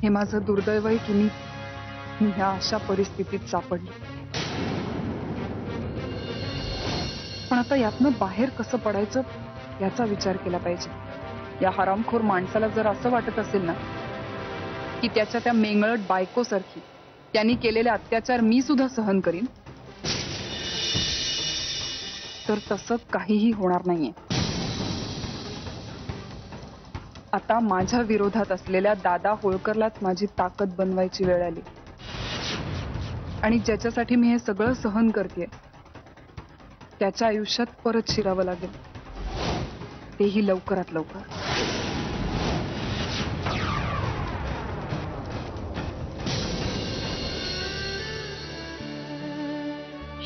हे माझं दुर्दैव आहे की मी ह्या अशा परिस्थितीत सापडले। पण आता यातनं बाहेर कसं पडायचं याचा विचार केला पाहिजे। या हरामखोर माणसाला जर असं वाटत असेल ना की त्याच्या त्या मेंगळट बायकोसारखी त्यांनी केलेले अत्याचार मी सुद्धा सहन करीन, तर तसं काहीही होणार नाहीये। आता माझ्या विरोधात असलेल्या दादा होळकरलाच माझी ताकद बनवायची वेळ आली आणि ज्याच्यासाठी मी हे सगळं सहन करतेय त्याच्या आयुष्यात परत शिरावं लागेल, तेही लवकरात लवकर।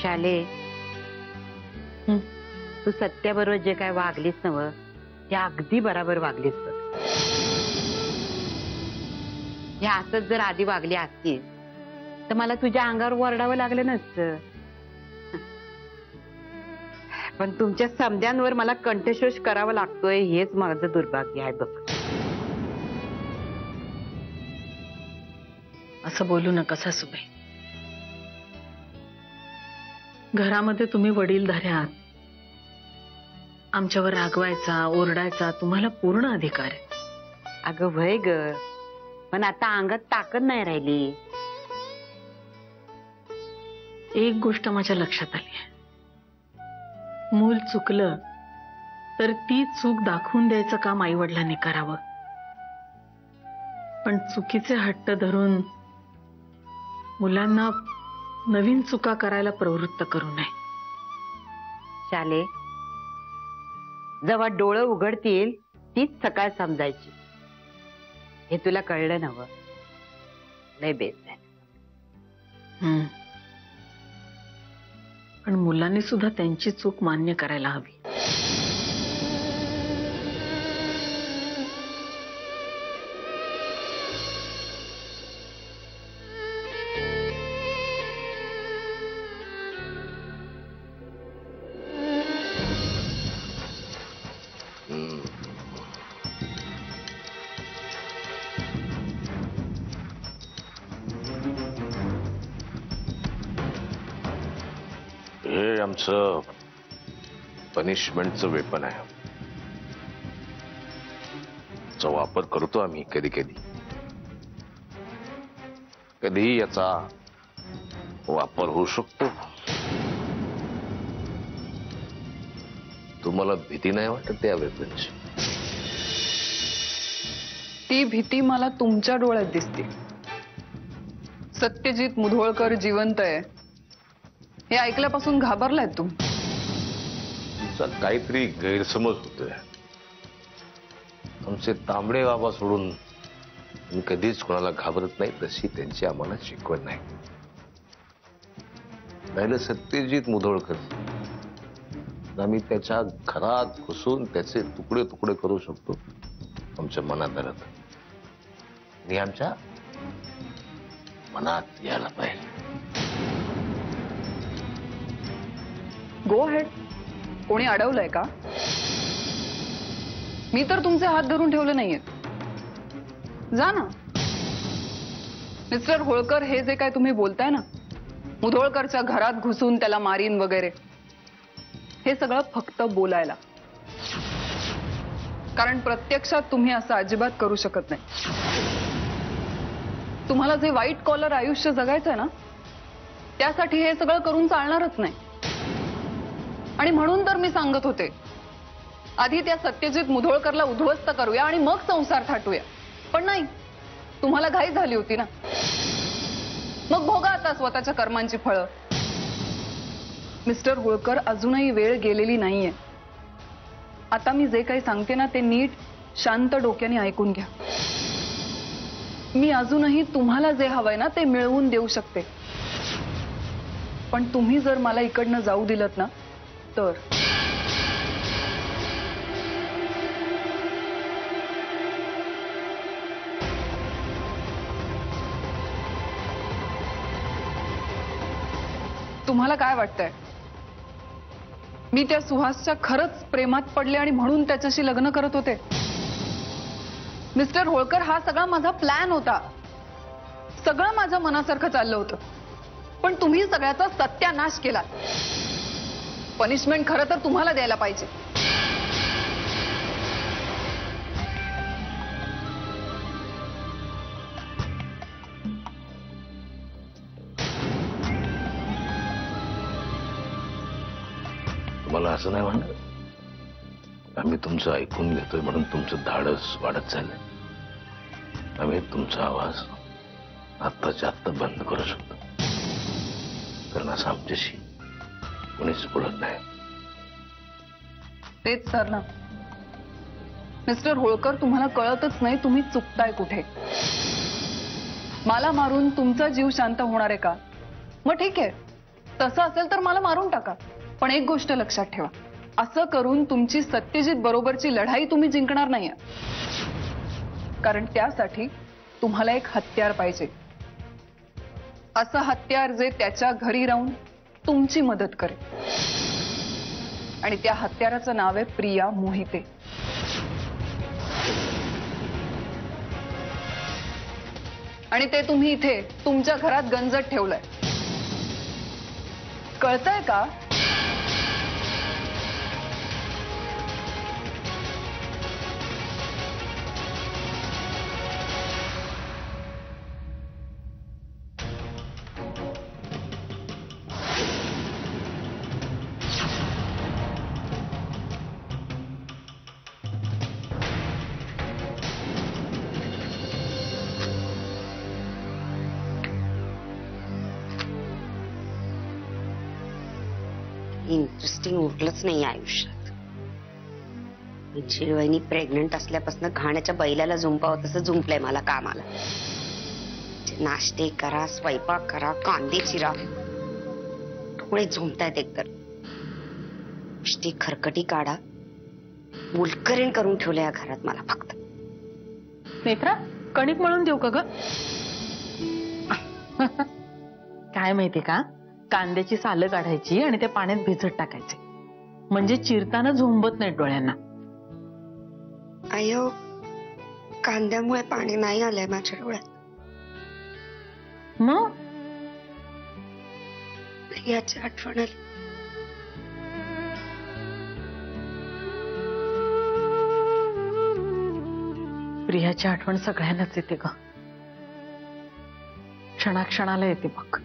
शाले, तू सत्याबरोबर जे काय वागलीस नव ते अगदी बरोबर वागलीस बघ। या असंच जर आधी वागली असतीस तर मला तुझ्या अंगावर वरडावं लागलं नसतं। पण तुमच्या समद्यांवर मला कंठशोष करावा लागतोय हेच माझं दुर्भाग्य आहे बघ। असं बोलू नका सासूबाई। घरामध्ये तुम्ही वडीलधारे आहात, आमच्यावर रागवायचा ओरडायचा तुम्हाला पूर्ण अधिकार आहे। अगं वय ग, पण आता अंगात ताकद नाही राहिली। एक गोष्ट माझ्या लक्षात आली आहे, मूल चुकलं तर ती चूक दाखवून द्यायचं काम आई वडिलांनी करावं, पण चुकीचे हट्ट धरून मुलांना नवीन चुका करायला प्रवृत्त करू नये। शाले, जेव्हा डोळं उघडतील तीच सकाळ समजायची, हे तुला कळलं नव? लय बेस झालं। पण मुलांनी सुद्धा त्यांची चूक मान्य करायला हवी। हे आमचं पनिशमेंटचं वेपन आहे, चा वापर करतो आम्ही कधी कधी। कधीही याचा वापर होऊ शकतो। तुम्हाला भीती नाही वाटत त्या वेपनची? ती भीती मला तुमच्या डोळ्यात दिसते। सत्यजित मुधोळकर जिवंत आहे हे ऐकल्यापासून घाबरलाय तुम्ही। तुमचा काहीतरी गैरसमज होतोय। आमचे तांबडे बाबा सोडून मी कधीच कोणाला घाबरत नाही, तशी त्यांची आम्हाला शिकवण नाही। राहिलं सत्यजित मुधोळकर, आम्ही त्याच्या घरात घुसून त्याचे तुकडे तुकडे करू शकतो आमच्या मनात आलं, आणि आमच्या मनात यायला पाहिजे। गो हेड, कोणी अडवलंय का? मी तर तुमचे हात धरून ठेवले नाहीयेत, जा ना। मिस्टर होळकर, हे जे काय तुम्ही बोलताय ना मुधोळकरच्या घरात घुसून त्याला मारीन वगैरे, हे सगळं फक्त बोलायला, कारण प्रत्यक्षात तुम्ही असं अजिबात करू शकत नाही। तुम्हाला जे व्हाईट कॉलर आयुष्य जगायचंय ना त्यासाठी हे सगळं करून चालणारच नाही। आणि म्हणून तर मी सांगत होते आधी त्या सत्यजित मुधोळकरला उद्ध्वस्त करूया आणि मग संसार थाटूया, पण नाही, तुम्हाला घाई झाली होती ना, मग भोगा आता स्वतःच्या कर्मांची फळं। मिस्टर होळकर, अजूनही वेळ गेलेली नाहीये। आता मी जे काही सांगते ना ते नीट शांत डोक्याने ऐकून घ्या। मी अजूनही तुम्हाला जे हवंय ना ते मिळवून देऊ शकते, पण तुम्ही जर मला इकडनं जाऊ दिलत ना तर तुम्हाला काय वाटतंय? मी त्या सुहासच्या खरंच प्रेमात पडले आणि म्हणून त्याच्याशी लग्न करत होते? मिस्टर होळकर, हा सगळा माझा प्लॅन होता, सगळं माझ्या मनासारखं चाललं होतं, पण तुम्ही सगळ्याचा सत्यानाश केला. पनिशमेंट खरं तर तुम्हाला द्यायला पाहिजे. तुम्हाला असं नाही म्हणणार आम्ही तुमचं ऐकून घेतोय म्हणून तुमचं धाडस वाढत चाललंय? आम्ही तुमचा आवाज आत्ताच्या आत्ता बंद करू शकतो, कारण असं आमच्याशी कोणीच बोलत नाही. तेच सर ना मिस्टर होळकर, तुम्हाला कळतच नाही तुम्ही चुकताय कुठे. मला मारून तुमचा जीव शांत होणार आहे का? मग ठीक आहे, तसं असेल तर मला मारून टाका. पण एक गोष्ट लक्षात ठेवा, असं करून तुमची सत्यजित बरोबरची लढाई तुम्ही जिंकणार नाहीये. कारण त्यासाठी तुम्हाला एक हत्यार पाहिजे, असं हत्यार जे त्याच्या घरी राहून तुमची मदत करेल. आणि त्या हत्याराचं नाव आहे प्रिया मोहिते. आणि ते तुम्ही इथे तुमच्या घरात गंजत ठेवलंय. कळतंय का? इंटरेस्टिंग उरलंच नाही आयुष्यात. शिरवाईनी प्रेग्नंट असल्यापासून घाण्याच्या बैलाला झुंपावं तसं झुंपलंय मला कामाला. नाश्ते करा, स्वयंपाक करा, कांदे चिरा, थोडे झुंपतायत एकतर. नुसती खरकटी काढा, मुलकरीण करून ठेवलं या घरात मला फक्त. नेत्रा, कणिक मळून देऊ का ग? काय माहिती का, कांद्याची सालं काढायची आणि ते पाण्यात भिजत टाकायचे, म्हणजे चिरताना झोंबत नाही डोळ्यांना. अयो, कांद्यामुळे पाणी नाही आलंय माझ्या डोळ्यात. मग याची आठवण आली. प्रियाची आठवण सगळ्यांनाच येते ग, क्षणाक्षणाला येते बघ.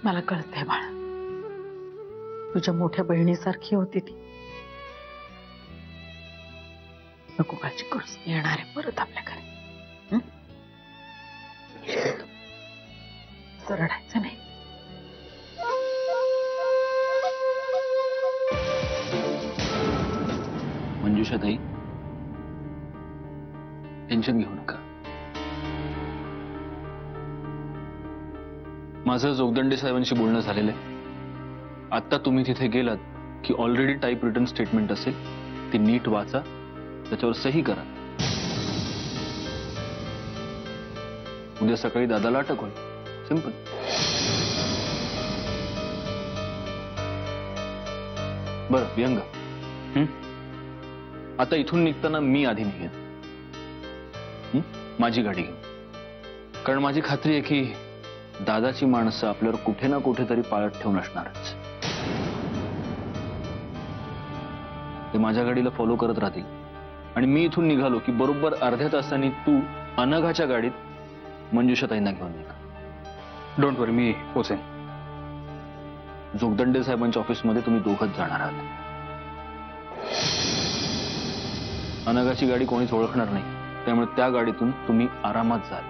मला कळतंय बाळा, तुझ्या मोठ्या बहिणीसारखी होती ती. नको काळजी करूस, येणार आहे परत आपल्या घरी. रडायचं नाही. मंजुषा ताई, टेन्शन घेऊ नका. माझं जोगदंडे साहेबांशी बोलणं झालेलं आहे. आता तुम्ही तिथे गेलात की ऑलरेडी टाईप रिटर्न स्टेटमेंट असेल, ती नीट वाचा, त्याच्यावर सही करा. उद्या सकाळी दादाला अटक होईल. सिंपल. बरं विहंगा, आता इथून निघताना मी आधी निघेन, माझी गाडी घेऊन. कारण माझी खात्री आहे की दादाची माणसं आपल्यावर कुठे ना कुठेतरी पाळत ठेवून असणारच. ते माझ्या गाडीला फॉलो करत राहतील आणि मी इथून निघालो की बरोबर अर्ध्या तासांनी तू अनघाच्या गाडीत मंजुषाताईंना घेऊन निघ. डोंट वरी, मी पोचेन. जोगदंडे साहेबांच्या ऑफिसमध्ये तुम्ही दोघंच जाणार आहात. अनघाची गाडी कोणीच ओळखणार नाही, त्यामुळे त्या गाडीतून तुम्ही आरामात जाल.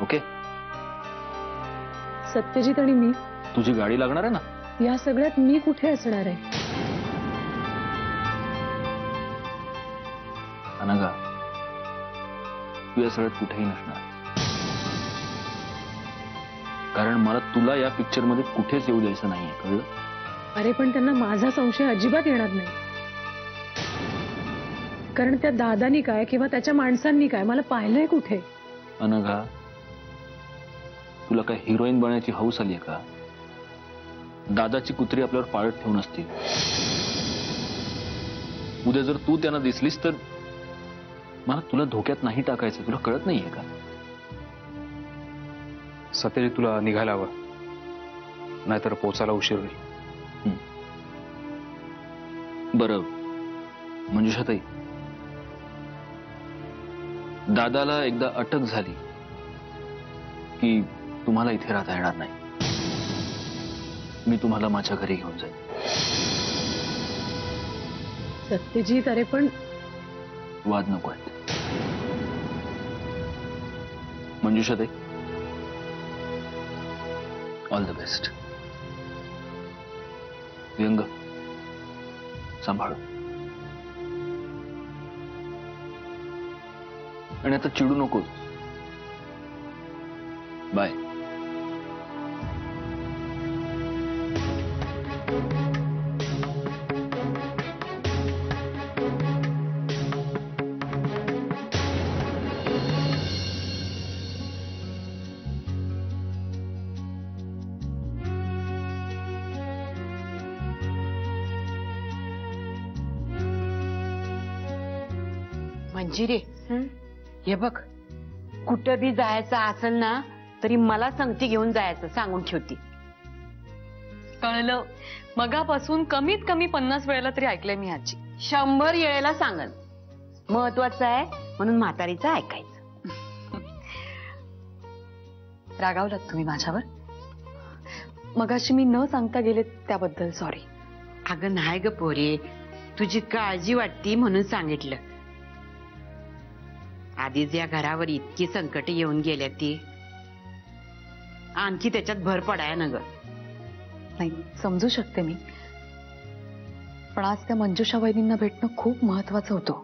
ओके? सत्यजित आणि मी, तुझी गाडी लागणार आहे ना? या सगळ्यात मी कुठे असणार आहे? अनघा, तू या सगळ्यात कुठेही नसणार, कारण मला तुला या पिक्चर मध्ये कुठेच येऊ द्यायचं नाहीये, कळलं? अरे पण त्यांना माझा संशय अजिबात येणार नाही, कारण त्या दादानी काय किंवा त्याच्या माणसांनी काय मला पाहिलंय कुठे? अनघा, तुला काय हिरोईन बनण्याची हौस आली आहे का? दादाची कुत्री आपल्यावर पाळत ठेवून असतील. उद्या जर तू त्यांना दिसलीस तर मला तुला धोक्यात नाही टाकायचं, तुला कळत नाहीये का? सत्यजित, तुला निघायला हवं, नाहीतर पोचायला उशीर होईल. बरं मंजुषाताई, दादाला एकदा अटक झाली की तुम्हाला इथे राहता येणार नाही. मी तुम्हाला माझ्या घरी घेऊन जाईन. सत्यजित, अरे पण वाद नको आहेत. मंजुषाताई, ऑल द बेस्ट. व्यंग सांभाळ. आणि आता चिडू नकोस. बाय. मंजिरे, हे बघ, कुठं बी जायचं असेल ना तरी मला संगती घेऊन जायचं सांगून ठेवती. कळलं. मगापासून कमीत कमी 50 वेळेला तरी ऐकलंय मी आजी. 100 वेळेला सांगन. महत्वाचं आहे म्हणून म्हातारीचं ऐकायचं. रागावलात तुम्ही माझ्यावर? मगाशी मी न सांगता गेले त्याबद्दल सॉरी. अगं नाही ग पोरे, तुझी काळजी वाटती म्हणून सांगितलं. आधीच या घरावर इतकी संकट येऊन गेल्या ती आणखी त्याच्यात भर पडाय ना ग. नाही, समजू शकते मी, पण आज त्या मंजुषा वहिनींना भेटणं खूप महत्वाचं होतं.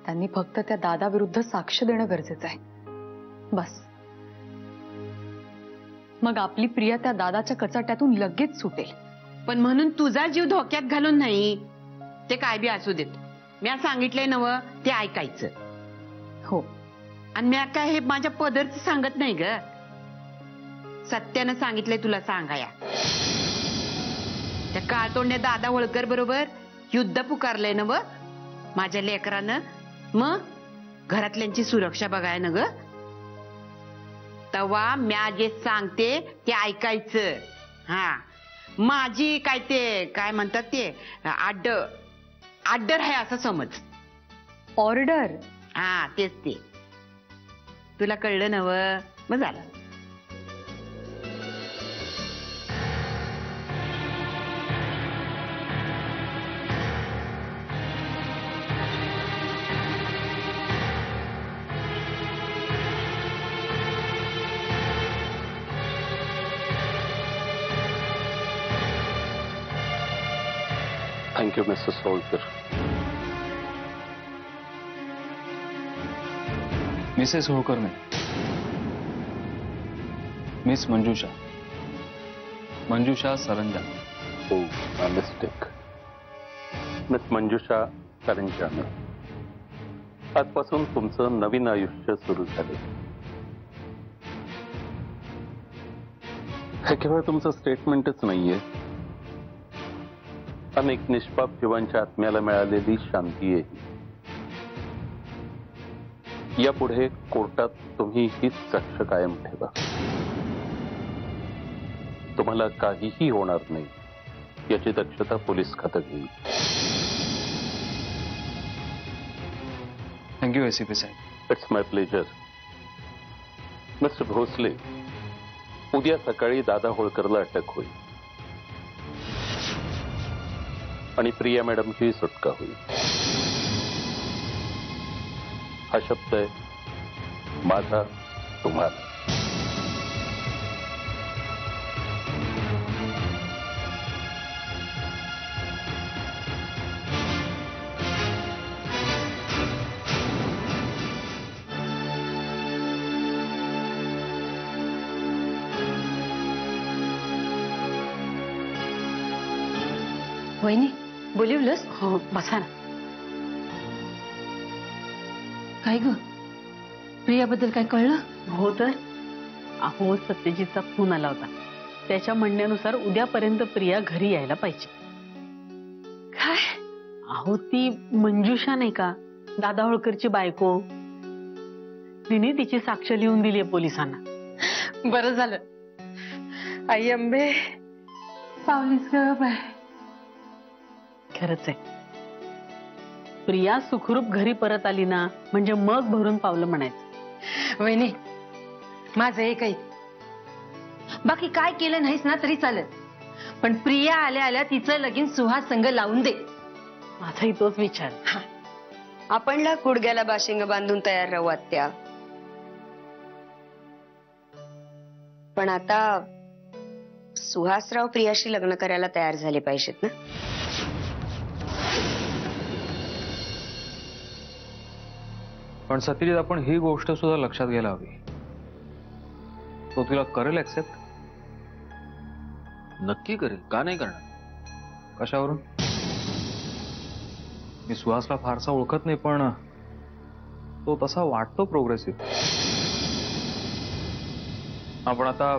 त्यांनी फक्त त्या दादा विरुद्ध साक्ष देणं गरजेचं आहे, बस. मग आपली प्रिया त्या दादाच्या कचाट्यातून लगेच सुटेल. पण म्हणून तुझा जीव धोक्यात घालून नाही, ते काय बी असू देत. मी सांगितलंय नव ते ऐकायचं. हो, आणि मी काय हे माझ्या पदरच सांगत नाही ग, सत्यानं सांगितलंय तुला सांगाया. त्या काळतोंड्या दादा होळकर बरोबर युद्ध पुकारलंय ना व माझ्या लेकरानं. मग घरातल्यांची सुरक्षा बघाय ना ग. तवा म्या जे सांगते ते ऐकायचं. हा, माझी काय ते काय म्हणतात ते आड्डर आहे असं समज. ऑर्डर? हा, तेच ते. तुला कळलं नव? मग झालं. Thank you mister Solkar. Missus Holkar नाही, मिस मंजुषा. मंजुषा सरंजाम. हो, माय मिस्टेक. मिस मंजुषा सरंजाम, आजपासून तुमचं नवीन आयुष्य सुरू झाले. हे केवळ तुमचं स्टेटमेंटच नाहीये, अनेक निष्पाप जीवांच्या आत्म्याला मिळालेली शांती आहे. यापुढे कोर्टात तुम्ही हीच साक्ष कायम ठेवा. तुम्हाला काहीही होणार नाही याची दक्षता पोलीस खातं घेईल. थँक्यू एसीपी साहेब. It's my pleasure. Mister Bhosale, उद्या सकाळी दादा होळकरला अटक होईल आणि प्रिया मॅडमची सुटका होईल. हा शब्द आहे माझा तुम्हाला. वहिनी बोलिवलंस? हो, बसा ना. काय ग, प्रियाबद्दल काय कळलं? हो तर, अहो सत्यजितचा फोन आला होता. त्याच्या म्हणण्यानुसार उद्यापर्यंत प्रिया घरी यायला पाहिजे. काय? अहो ती मंजुषा नाही का, दादा होळकरची बायको, तिने तिची साक्ष लिहून दिली आहे पोलिसांना. बरं झालं. आई अंबे पावलीस ग बाय. खरंच आहे. प्रिया सुखरूप घरी परत आली ना म्हणजे मग भरून पावलं म्हणायचं. वहिनी, माझं एकही बाकी काय केलं नाहीस ना तरी चालत, पण प्रिया आल्या आल्या तिचं लगीन सुहास संग लावून दे. माझाही तोच विचार. आपणला गुडघ्याला बाशिंग बांधून तयार राहू आत्या, पण आता सुहासराव प्रियाशी लग्न करायला तयार झाले पाहिजेत ना. पण सत्यजित, आपण ही गोष्ट सुद्धा लक्षात घ्यायला हवी, तो तिला करेल ऍक्सेप्ट? नक्की करेल, का नाही करणार? कशावरून? मी सुहासला फारसा ओळखत नाही, पण तो तसा वाटतो प्रोग्रेसिव्ह. आपण आता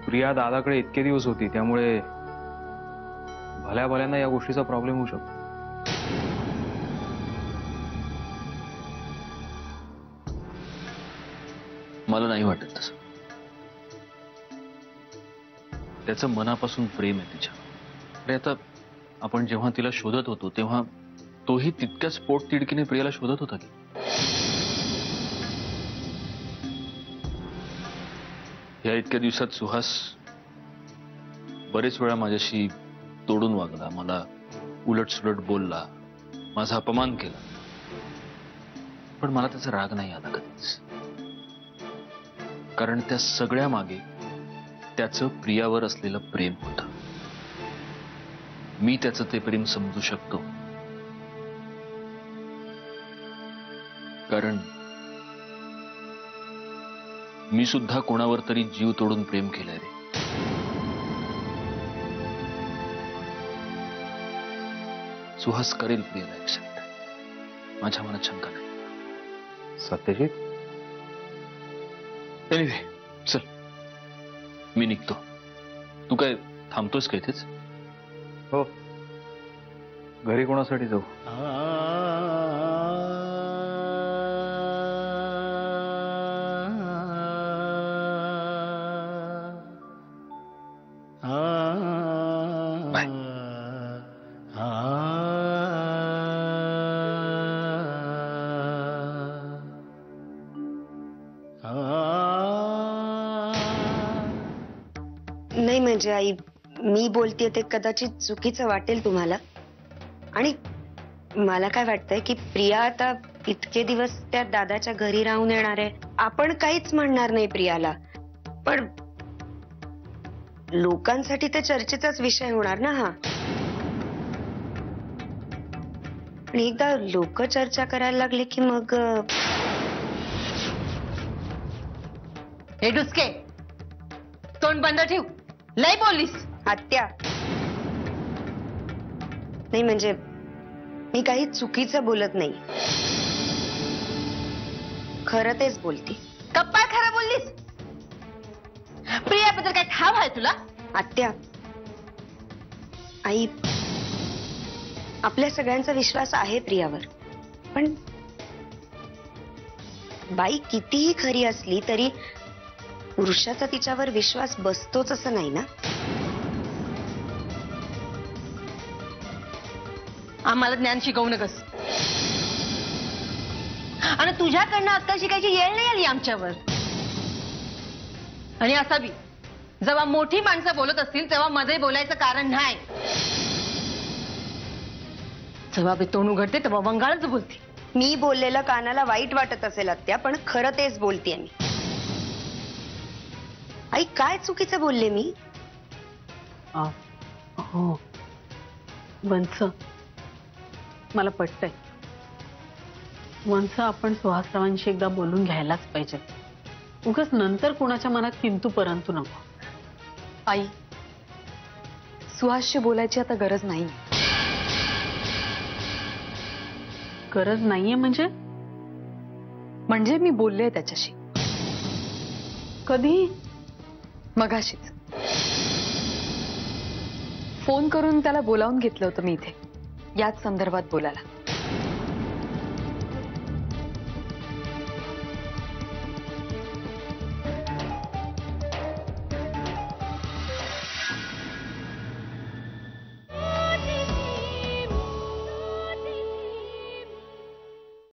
प्रिया दादाकडे इतके दिवस होती, त्यामुळे भल्या भल्यांना या गोष्टीचा प्रॉब्लेम होऊ शकतो. मला नाही वाटत तसं. त्याचं मनापासून प्रेम आहे तिच्या. अरे आता आपण जेव्हा तिला शोधत होतो तेव्हा तोही तितक्याच पोटतिडकीने प्रियाला शोधत होता की. या इतक्या दिवसात सुहास बरेच वेळा माझ्याशी तोडून वागला, मला उलटसुलट बोलला, माझा अपमान केला, पण मला त्याचा राग नाही आला कधीच. कारण त्या सगळ्या मागे त्याचं प्रियावर असलेलं प्रेम होतं. मी त्याचं ते प्रेम समजू शकतो, कारण मी सुद्धा कोणावर तरी जीव तोडून प्रेम केलंय रे. सुहास करेल प्रियाला ऍक्सेप्ट, माझ्या मनात शंका नाही. सत्यजित, एनिवे चल, मी निघतो. तू काय थांबतोस का इथेच? हो, घरी कोणासाठी जाऊ? बाय. नाही म्हणजे आई, मी बोलतेय ते कदाचित चुकीचं वाटेल तुम्हाला, आणि मला काय वाटतंय की प्रिया आता इतके दिवस त्या दादाच्या घरी राहून येणार आहे. आपण काहीच म्हणणार नाही प्रियाला, पण लोकांसाठी ते चर्चेचाच विषय होणार ना हा. आणि एकदा लोक चर्चा करायला लागले की मग हे डुसके, तोंड बंद ठेव. लय बोललीस. आत्या, नाही म्हणजे मी काही चुकीचं बोलत नाही, खरं तेच बोलते. कप्पा खरं बोललीस. प्रियाबद्दल काय ठाव आहे तुला? आत्या, आई, आपल्या सगळ्यांचा विश्वास आहे प्रियावर, पण बाई कितीही खरी असली तरी पुरुषाचा तिच्यावर विश्वास बसतोच असं नाही ना. आम्हाला ज्ञान शिकवू नकस, आणि तुझ्याकडनं अक्कल शिकायची येळ नाही आली आमच्यावर. आणि असा बी जेव्हा मोठी माणसं बोलत असतील तेव्हा मध्ये बोलायचं कारण नाही. जेव्हा बी तोंड उघडते तेव्हा वंगाळच बोलते. मी बोललेलं कानाला वाईट वाटत असेल आत्या, पण खरं तेच बोलतेय मी. आई, काय चुकीचं बोलले मी? हो वंस, मला पटतंय. वंस, आपण सुहासरावांशी एकदा बोलून घ्यायलाच पाहिजे. उगाच नंतर कोणाच्या मनात किंतु परंतु नको. आई, सुहासशी बोलायची आता गरज नाही. गरज नाहीये म्हणजे? म्हणजे मी बोलले त्याच्याशी. कधी? मगाशीच फोन करून त्याला बोलावून घेतलं होतं मी इथे, याच संदर्भात बोलायला.